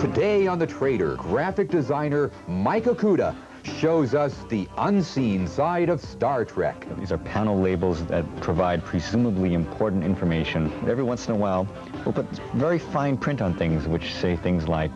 Today on The Trader, graphic designer Mike Okuda shows us the unseen side of Star Trek. These are panel labels that provide presumably important information. Every once in a while, we'll put very fine print on things which say things like,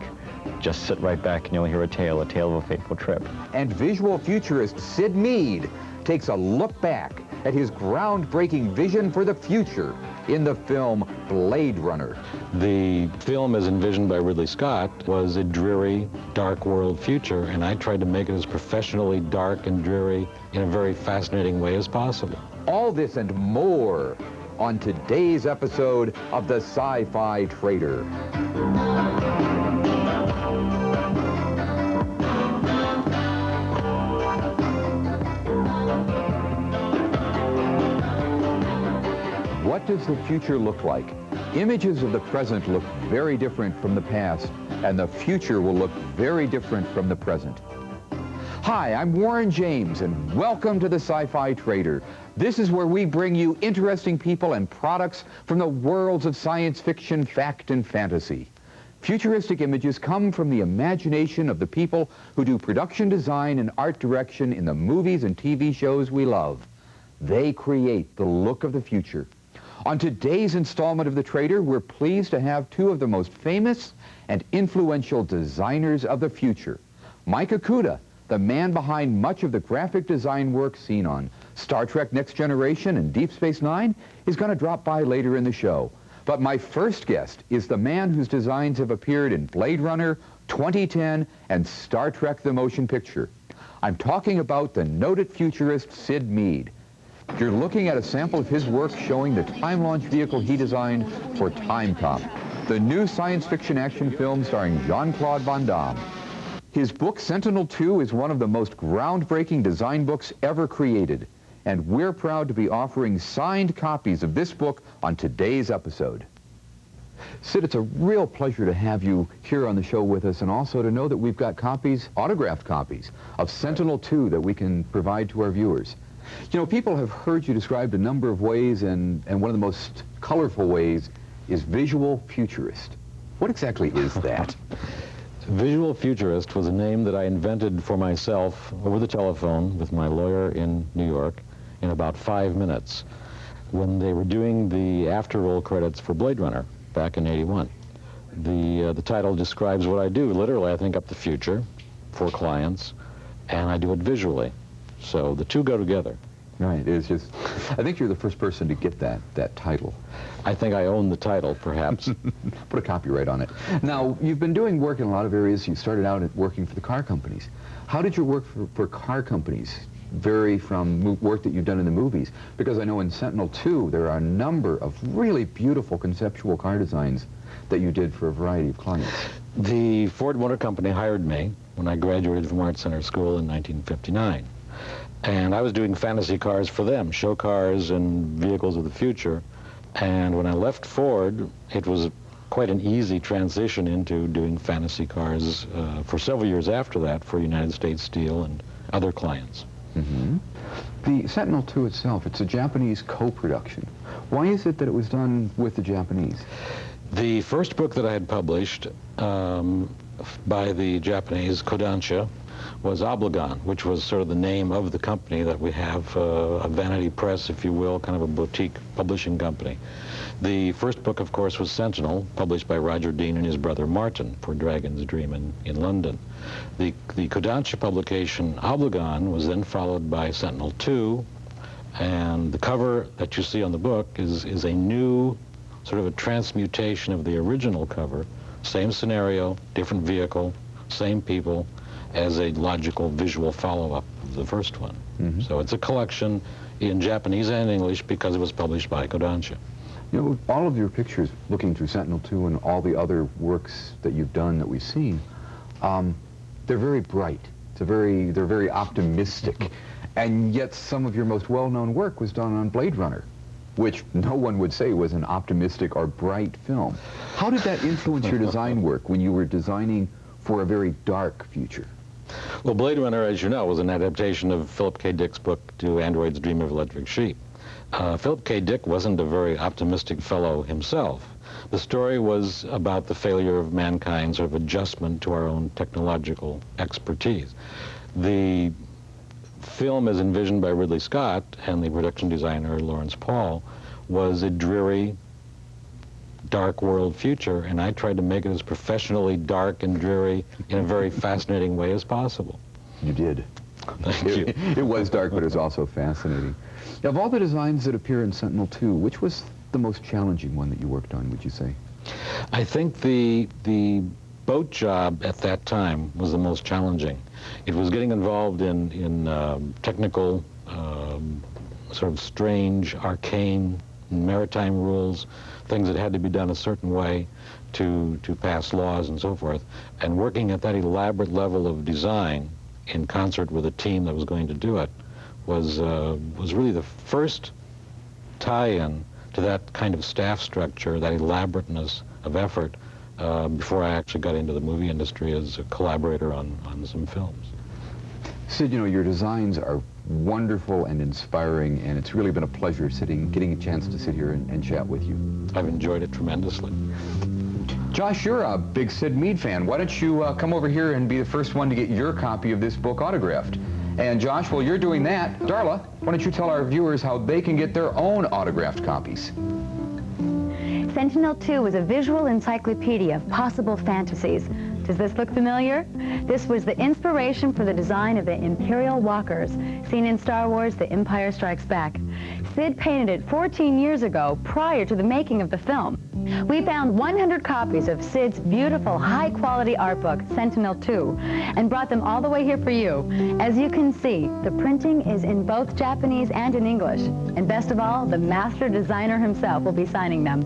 just sit right back and you'll hear a tale of a fateful trip. And visual futurist Syd Mead takes a look back at his groundbreaking vision for the future in the film Blade Runner. The film, as envisioned by Ridley Scott, was a dreary, dark world future, and I tried to make it as professionally dark and dreary in a very fascinating way as possible. All this and more on today's episode of the Sci-Fi Trader. What does the future look like? Images of the present look very different from the past, and the future will look very different from the present. Hi, I'm Warren James, and welcome to the Sci-Fi Trader. This is where we bring you interesting people and products from the worlds of science fiction, fact, and fantasy. Futuristic images come from the imagination of the people who do production design and art direction in the movies and TV shows we love. They create the look of the future. On today's installment of The Trader, we're pleased to have two of the most famous and influential designers of the future. Mike Okuda, the man behind much of the graphic design work seen on Star Trek Next Generation and Deep Space Nine, is going to drop by later in the show. But my first guest is the man whose designs have appeared in Blade Runner, 2010, and Star Trek the Motion Picture. I'm talking about the noted futurist Syd Mead. You're looking at a sample of his work showing the time-launch vehicle he designed for Time Cop, the new science fiction action film starring Jean-Claude Van Damme. His book, Sentinel-2, is one of the most groundbreaking design books ever created, and we're proud to be offering signed copies of this book on today's episode. Syd, it's a real pleasure to have you here on the show with us, and also to know that we've got copies, autographed copies, of Sentinel-2 that we can provide to our viewers. You know, people have heard you described a number of ways, and one of the most colorful ways is visual futurist. What exactly is that? Visual futurist was a name that I invented for myself over the telephone with my lawyer in New York in about 5 minutes when they were doing the after-roll credits for Blade Runner back in '81. The title describes what I do. Literally, I think up the future for clients, and I do it visually. So the two go together. Right, it's just, I think you're the first person to get that title. I think I own the title, perhaps. Put a copyright on it. Now, you've been doing work in a lot of areas. You started out at working for the car companies. How did your work for car companies vary from work that you've done in the movies? Because I know in Sentinel-2, there are a number of really beautiful conceptual car designs that you did for a variety of clients. The Ford Motor Company hired me when I graduated from Art Center School in 1959. And I was doing fantasy cars for them, show cars and vehicles of the future. And when I left Ford, it was quite an easy transition into doing fantasy cars for several years after that for United States Steel and other clients. Mm-hmm. The Sentinel-2 itself, it's a Japanese co-production. Why is it that it was done with the Japanese? The first book that I had published by the Japanese Kodansha was Obligón, which was sort of the name of the company that we have, a vanity press, if you will, kind of a boutique publishing company. The first book, of course, was Sentinel, published by Roger Dean and his brother Martin for Dragon's Dream in London. The Kodansha publication Obligón was then followed by Sentinel-2, and the cover that you see on the book is a new sort of a transmutation of the original cover, same scenario, different vehicle, same people, as a logical visual follow-up of the first one. Mm-hmm. So it's a collection in Japanese and English because it was published by Kodansha. You know, all of your pictures, looking through Sentinel-2 and all the other works that you've done that we've seen, they're very bright. They're very optimistic. And yet some of your most well-known work was done on Blade Runner, which no one would say was an optimistic or bright film. How did that influence your design work when you were designing for a very dark future? Well, Blade Runner, as you know, was an adaptation of Philip K. Dick's book To Android's Dream of Electric Sheep. Philip K. Dick wasn't a very optimistic fellow himself, The story was about the failure of mankind's sort of adjustment to our own technological expertise. The film, as envisioned by Ridley Scott and the production designer Lawrence Paul, was a dreary, dark world future, and I tried to make it as professionally dark and dreary in a very fascinating way as possible. You did. Thank you. It was dark, but it was also fascinating. Of all the designs that appear in Sentinel-2, which was the most challenging one that you worked on, would you say? I think the boat job at that time was the most challenging. It was getting involved in technical, sort of strange, arcane maritime rules, things that had to be done a certain way to pass laws and so forth. And working at that elaborate level of design in concert with a team that was going to do it was really the first tie-in to that kind of staff structure, that elaborateness of effort, before I actually got into the movie industry as a collaborator on some films. Syd, you know, your designs are wonderful and inspiring, and it's really been a pleasure getting a chance to sit here and chat with you. I've enjoyed it tremendously. Josh, you're a big Syd Mead fan. Why don't you come over here and be the first one to get your copy of this book autographed? And Josh, while you're doing that, Darla, why don't you tell our viewers how they can get their own autographed copies? Sentinel-2 was a visual encyclopedia of possible fantasies. Does this look familiar? This was the inspiration for the design of the Imperial Walkers, seen in Star Wars: The Empire Strikes Back. Syd painted it 14 years ago, prior to the making of the film. We found 100 copies of Syd's beautiful, high-quality art book, Sentinel-2, and brought them all the way here for you. As you can see, the printing is in both Japanese and in English. And best of all, the master designer himself will be signing them.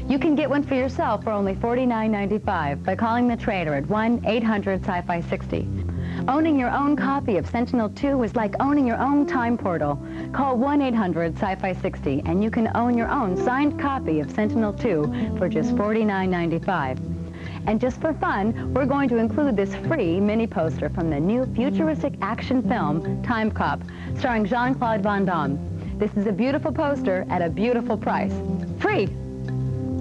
You can get one for yourself for only $49.95 by calling the trader at 1-800-Sci-Fi-60. Owning your own copy of Sentinel-2 is like owning your own time portal. Call 1-800-Sci-Fi-60 and you can own your own signed copy of Sentinel-2 for just $49.95. And just for fun, we're going to include this free mini poster from the new futuristic action film, Time Cop, starring Jean-Claude Van Damme. This is a beautiful poster at a beautiful price. Free!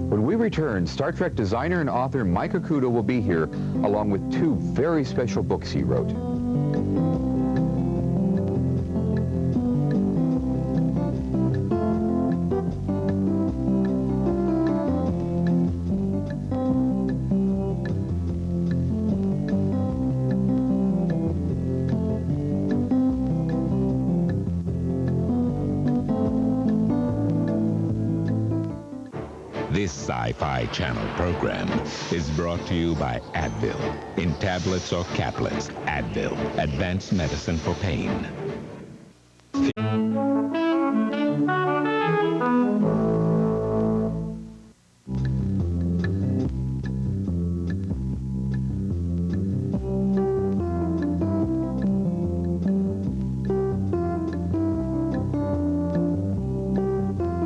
When we return, Star Trek designer and author Mike Okuda will be here, along with two very special books he wrote. This Sci-Fi Channel program is brought to you by Advil. In tablets or caplets, Advil, advanced medicine for pain.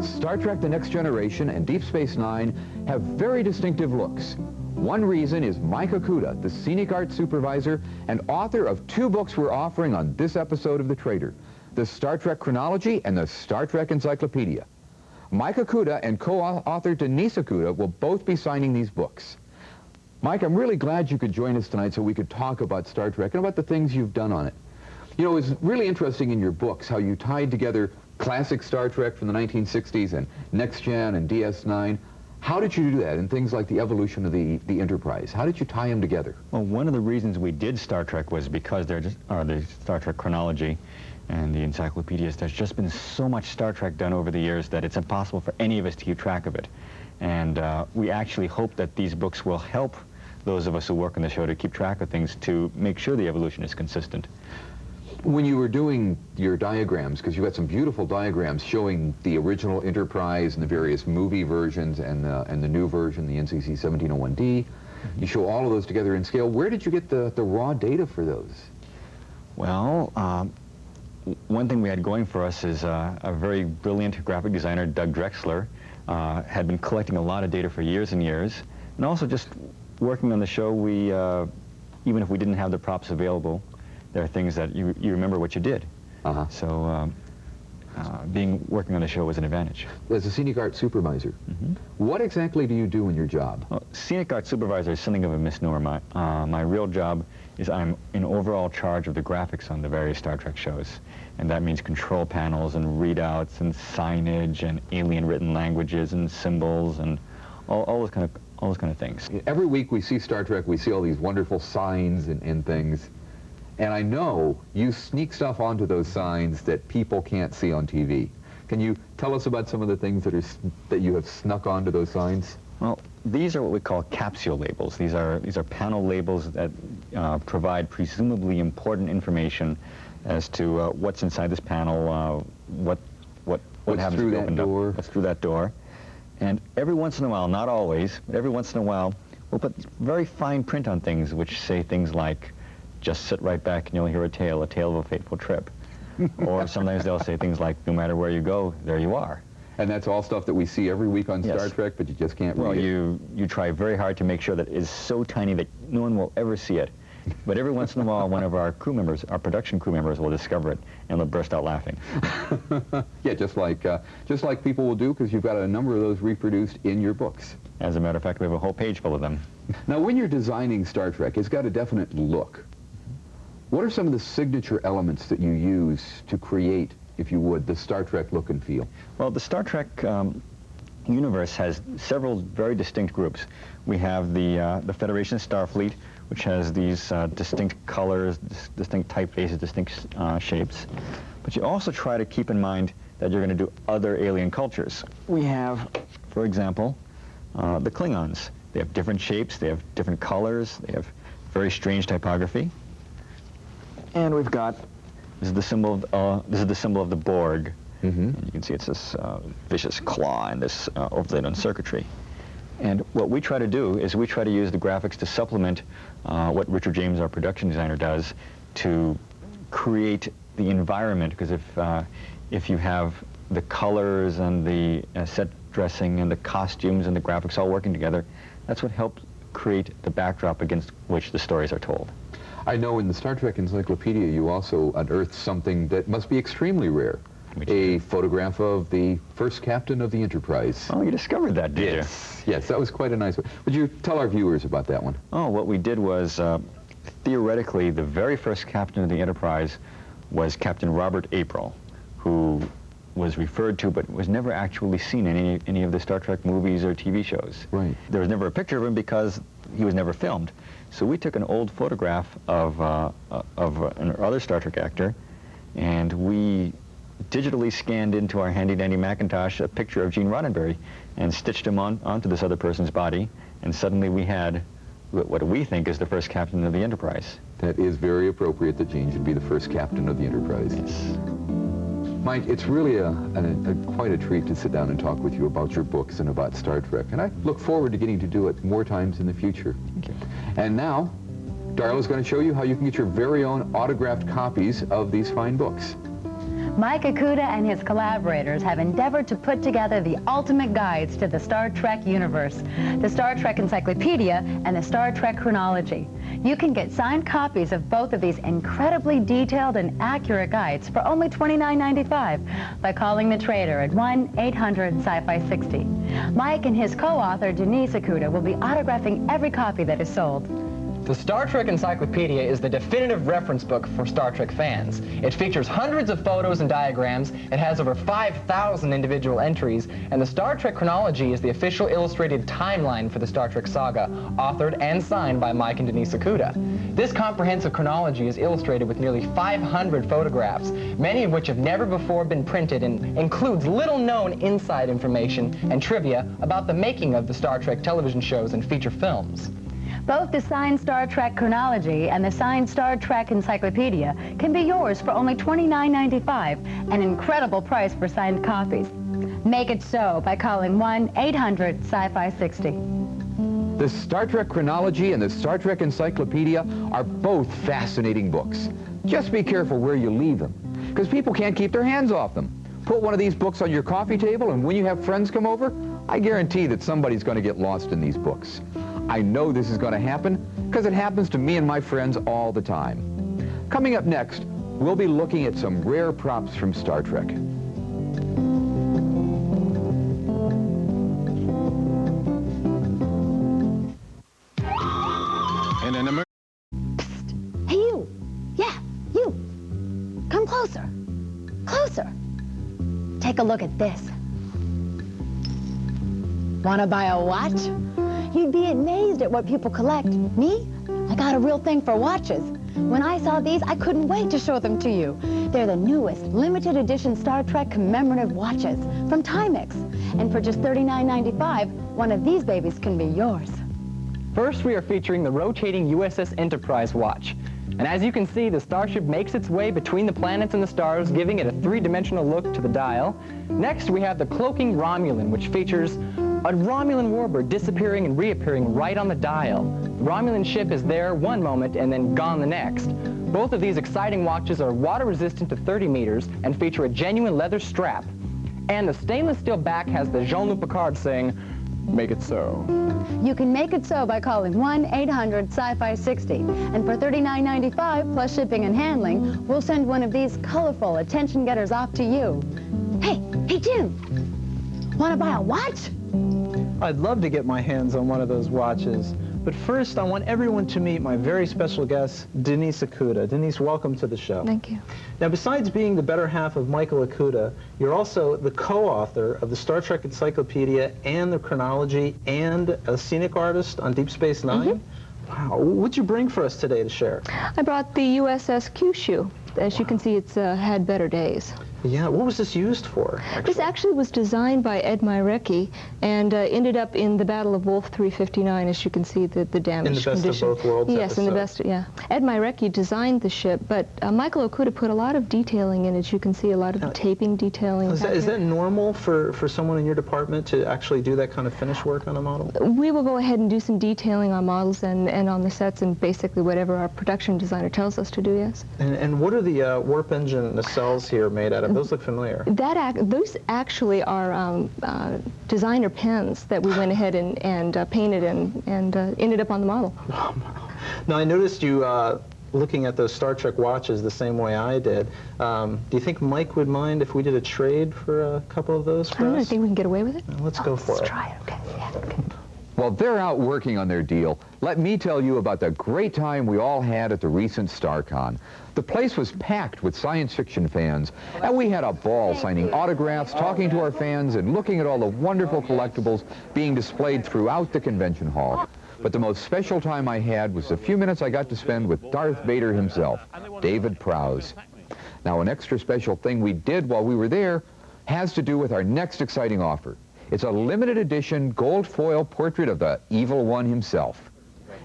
Star Trek: The Next Generation and Deep Space Nine have very distinctive looks. One reason is Mike Okuda, the scenic art supervisor and author of two books we're offering on this episode of The Trader, the Star Trek Chronology and the Star Trek Encyclopedia. Mike Okuda and co-author Denise Okuda will both be signing these books. Mike, I'm really glad you could join us tonight so we could talk about Star Trek and about the things you've done on it. You know, it's really interesting in your books how you tied together classic Star Trek from the 1960s and Next Gen and DS9. How did you do that in things like the evolution of the Enterprise? How did you tie them together? Well, one of the reasons we did Star Trek was because the Star Trek Chronology and the encyclopedias, there's just been so much Star Trek done over the years that it's impossible for any of us to keep track of it. And we actually hope that these books will help those of us who work on the show to keep track of things, to make sure the evolution is consistent. When you were doing your diagrams, because you got some beautiful diagrams showing the original Enterprise and the various movie versions and the new version, the NCC 1701D, you show all of those together in scale. Where did you get the raw data for those? Well, one thing we had going for us is a very brilliant graphic designer, Doug Drexler, had been collecting a lot of data for years and years. And also just working on the show, we, even if we didn't have the props available, there are things that you remember what you did. So working on the show was an advantage. As a scenic art supervisor, what exactly do you do in your job? Well, scenic art supervisor is something of a misnomer. My real job is I'm in overall charge of the graphics on the various Star Trek shows. And that means control panels and readouts and signage and alien written languages and symbols and all those kind of things. Every week we see Star Trek, we see all these wonderful signs and things. And I know you sneak stuff onto those signs that people can't see on TV. Can you tell us about some of the things that you have snuck onto those signs? Well, these are what we call capsule labels. These are panel labels that provide presumably important information as to what's inside this panel, what happens through to be that opened door. up, what's through that door. And every once in a while, not always, but every once in a while, we'll put very fine print on things which say things like, just sit right back and you'll hear a tale of a fateful trip. Or sometimes they'll say things like, no matter where you go, there you are. And that's all stuff that we see every week on Yes. Star Trek, but you just can't read Well, it. you try very hard to make sure that it is so tiny that no one will ever see it. But every once in a while, one of our crew members, our production crew members, will discover it and they'll burst out laughing. Yeah, just like people will do, because you've got a number of those reproduced in your books. As a matter of fact, we have a whole page full of them. Now, when you're designing Star Trek, it's got a definite look. What are some of the signature elements that you use to create, if you would, the Star Trek look and feel? Well, the Star Trek universe has several very distinct groups. We have the Federation Starfleet, which has these distinct colors, distinct typefaces, distinct shapes. But you also try to keep in mind that you're going to do other alien cultures. We have, for example, the Klingons. They have different shapes, they have different colors, they have very strange typography. And we've got, this is the symbol of the Borg. And you can see it's this vicious claw and this overlaid on circuitry. And what we try to do is we try to use the graphics to supplement what Richard James, our production designer, does to create the environment, because if you have the colors and the set dressing and the costumes and the graphics all working together, that's what helps create the backdrop against which the stories are told. I know in the Star Trek Encyclopedia you also unearthed something that must be extremely rare. A photograph of the first captain of the Enterprise. Oh, you discovered that, did you? Yes, that was quite a nice one. Would you tell our viewers about that one? Oh, what we did was, theoretically, the very first captain of the Enterprise was Captain Robert April, who was referred to but was never actually seen in any of the Star Trek movies or TV shows. Right. There was never a picture of him because he was never filmed. So we took an old photograph of another Star Trek actor, and we digitally scanned into our handy-dandy Macintosh a picture of Gene Roddenberry and stitched him onto this other person's body, and suddenly we had what we think is the first captain of the Enterprise. That is very appropriate that Gene should be the first captain of the Enterprise. Yes. Mike, it's really quite a treat to sit down and talk with you about your books and about Star Trek, and I look forward to getting to do it more times in the future. Thank you. And now, Darla's going to show you how you can get your very own autographed copies of these fine books. Mike Okuda and his collaborators have endeavored to put together the ultimate guides to the Star Trek universe, the Star Trek Encyclopedia and the Star Trek Chronology. You can get signed copies of both of these incredibly detailed and accurate guides for only $29.95 by calling the trader at 1-800-Sci-Fi-60. Mike and his co-author Denise Okuda will be autographing every copy that is sold. The Star Trek Encyclopedia is the definitive reference book for Star Trek fans. It features hundreds of photos and diagrams, it has over 5,000 individual entries, and the Star Trek Chronology is the official illustrated timeline for the Star Trek saga, authored and signed by Mike and Denise Okuda. This comprehensive chronology is illustrated with nearly 500 photographs, many of which have never before been printed, and includes little-known inside information and trivia about the making of the Star Trek television shows and feature films. Both the signed Star Trek Chronology and the signed Star Trek Encyclopedia can be yours for only $29.95, an incredible price for signed copies. Make it so by calling 1-800-Sci-Fi-60. The Star Trek Chronology and the Star Trek Encyclopedia are both fascinating books. Just be careful where you leave them, because people can't keep their hands off them. Put one of these books on your coffee table, and when you have friends come over, I guarantee that somebody's going to get lost in these books. I know this is going to happen because it happens to me and my friends all the time. Coming up next, we'll be looking at some rare props from Star Trek. Closer. Closer. Take a look at this. Wanna buy a watch? You'd be amazed at what people collect. Me? I got a real thing for watches. When I saw these, I couldn't wait to show them to you. They're the newest limited edition Star Trek commemorative watches from Timex. And for just $39.95, one of these babies can be yours. First, we are featuring the rotating USS Enterprise watch. And as you can see, the starship makes its way between the planets and the stars, giving it a three-dimensional look to the dial. Next, we have the cloaking Romulan, which features a Romulan warbird disappearing and reappearing right on the dial. The Romulan ship is there one moment and then gone the next. Both of these exciting watches are water-resistant to 30 meters and feature a genuine leather strap. And the stainless steel back has the Jean-Luc Picard saying, "Make it so." You can make it so by calling 1-800-Sci-Fi-60. And for $39.95 plus shipping and handling, we'll send one of these colorful attention getters off to you. Hey Jim, wanna buy a watch? I'd love to get my hands on one of those watches. But first, I want everyone to meet my very special guest, Denise Okuda. Denise, welcome to the show. Thank you. Now, besides being the better half of Michael Okuda, you're also the co-author of the Star Trek Encyclopedia and the Chronology and a scenic artist on Deep Space Nine. Wow. What'd you bring for us today to share? I brought the USS Kyushu. As you can see, it's had better days. Yeah, what was this used for, actually? This actually was designed by Ed Myrecki and ended up in the Battle of Wolf 359, as you can see, the damaged condition. In the Best of Both Worlds Yes, in the best, yeah. Ed Myrecki designed the ship, but Michael Okuda put a lot of detailing in it. You can see a lot of the taping detailing. Is that normal for someone in your department to actually do that kind of finish work on a model? We will go ahead and do some detailing on models and on the sets and basically whatever our production designer tells us to do, yes. And what are the warp engine nacelles here made out of? Those look familiar. Those actually are designer pens that we went ahead and painted and ended up on the model. Now, I noticed you looking at those Star Trek watches the same way I did. Do you think Mike would mind if we did a trade for a couple of those for us? I think we can get away with it. Let's go for it. Let's try it, okay. Yeah, okay. While they're out working on their deal, let me tell you about the great time we all had at the recent StarCon. The place was packed with science fiction fans, and we had a ball signing autographs, talking to our fans, and looking at all the wonderful collectibles being displayed throughout the convention hall. But the most special time I had was the few minutes I got to spend with Darth Vader himself, David Prowse. Now, an extra special thing we did while we were there has to do with our next exciting offer. It's a limited edition gold foil portrait of the Evil One himself.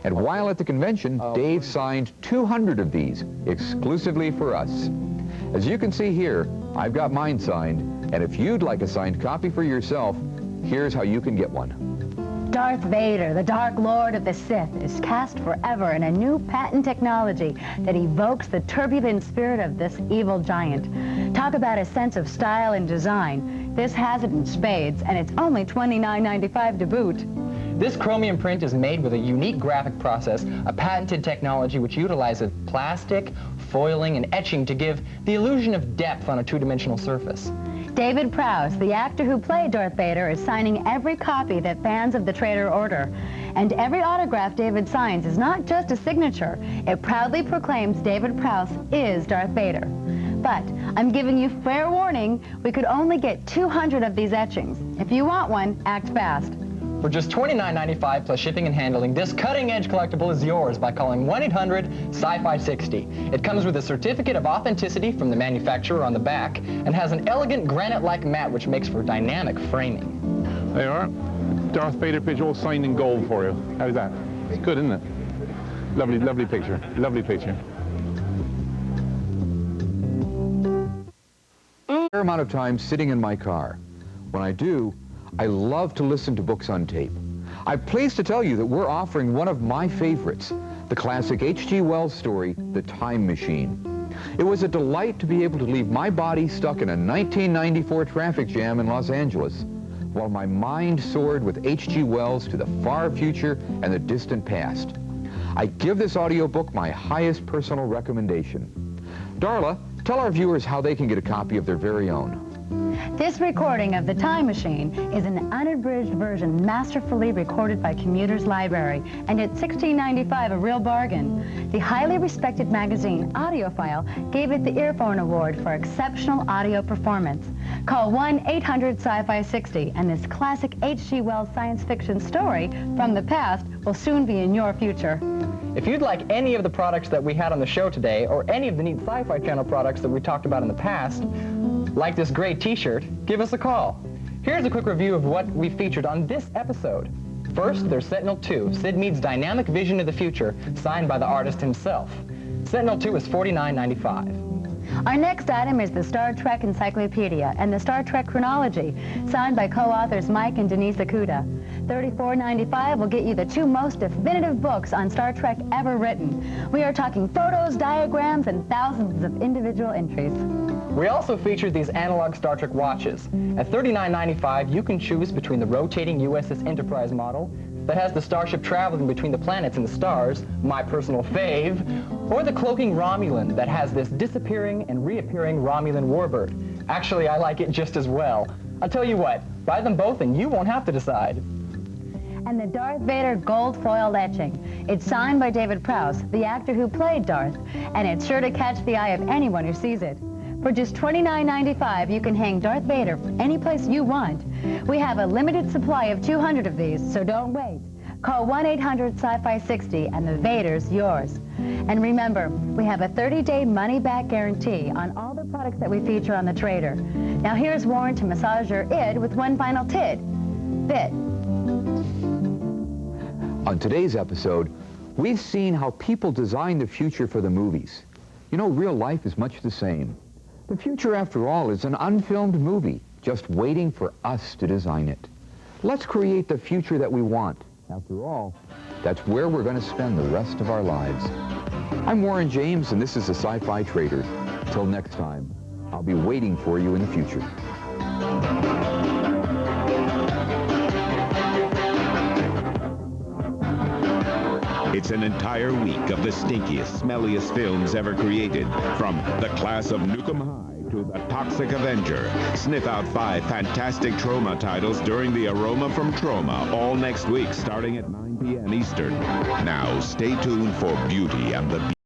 And while at the convention, Dave signed 200 of these exclusively for us. As you can see here, I've got mine signed, and if you'd like a signed copy for yourself, here's how you can get one. Darth Vader, the Dark Lord of the Sith, is cast forever in a new patent technology that evokes the turbulent spirit of this evil giant. Talk about a sense of style and design. This has it in spades, and it's only $29.95 to boot. This chromium print is made with a unique graphic process, a patented technology which utilizes plastic, foiling, and etching to give the illusion of depth on a two-dimensional surface. David Prowse, the actor who played Darth Vader, is signing every copy that fans of the Trader order. And every autograph David signs is not just a signature. It proudly proclaims David Prowse is Darth Vader. But I'm giving you fair warning, we could only get 200 of these etchings. If you want one, act fast. For just $29.95 plus shipping and handling, this cutting-edge collectible is yours by calling 1-800-Sci-Fi-60. It comes with a certificate of authenticity from the manufacturer on the back and has an elegant granite-like mat which makes for dynamic framing. There you are. Darth Vader picture all signed in gold for you. How's that? It's good, isn't it? Lovely, lovely picture. Lovely picture. A fair amount of time sitting in my car. When I do, I love to listen to books on tape. I'm pleased to tell you that we're offering one of my favorites, the classic H.G. Wells story, The Time Machine. It was a delight to be able to leave my body stuck in a 1994 traffic jam in Los Angeles, while my mind soared with H.G. Wells to the far future and the distant past. I give this audiobook my highest personal recommendation. Darla, tell our viewers how they can get a copy of their very own. This recording of The Time Machine is an unabridged version masterfully recorded by Commuter's Library, and at $16.95 a real bargain. The highly respected magazine Audiophile gave it the Earphone Award for exceptional audio performance. Call 1-800-Sci-Fi-60 and this classic H.G. Wells science fiction story from the past will soon be in your future. If you'd like any of the products that we had on the show today, or any of the neat Sci-Fi Channel products that we talked about in the past, like this gray t-shirt, give us a call. Here's a quick review of what we featured on this episode. First, there's Sentinel-2, Syd Mead's dynamic vision of the future, signed by the artist himself. Sentinel-2 is $49.95. Our next item is the Star Trek Encyclopedia and the Star Trek Chronology, signed by co-authors Mike and Denise Okuda. $34.95 will get you the two most definitive books on Star Trek ever written. We are talking photos, diagrams, and thousands of individual entries. We also featured these analog Star Trek watches. At $39.95, you can choose between the rotating USS Enterprise model that has the starship traveling between the planets and the stars, my personal fave, or the cloaking Romulan that has this disappearing and reappearing Romulan warbird. Actually, I like it just as well. I'll tell you what, buy them both and you won't have to decide. And the Darth Vader gold foiled etching. It's signed by David Prowse, the actor who played Darth, and it's sure to catch the eye of anyone who sees it. For just $29.95, you can hang Darth Vader any place you want. We have a limited supply of 200 of these, so don't wait. Call 1-800-Sci-Fi-60 and the Vader's yours. And remember, we have a 30-day money-back guarantee on all the products that we feature on the Trader. Now here's Warren to massage your id with one final bit. On today's episode, we've seen how people design the future for the movies. You know, real life is much the same. The future, after all, is an unfilmed movie, just waiting for us to design it. Let's create the future that we want. After all, that's where we're going to spend the rest of our lives. I'm Warren James, and this is the Sci-Fi Trader. Till next time, I'll be waiting for you in the future. It's an entire week of the stinkiest, smelliest films ever created. From The Class of Nukem High to The Toxic Avenger. Sniff out 5 fantastic Trauma titles during the Aroma from Trauma, all next week starting at 9 p.m. Eastern. Now, stay tuned for Beauty and the Beast.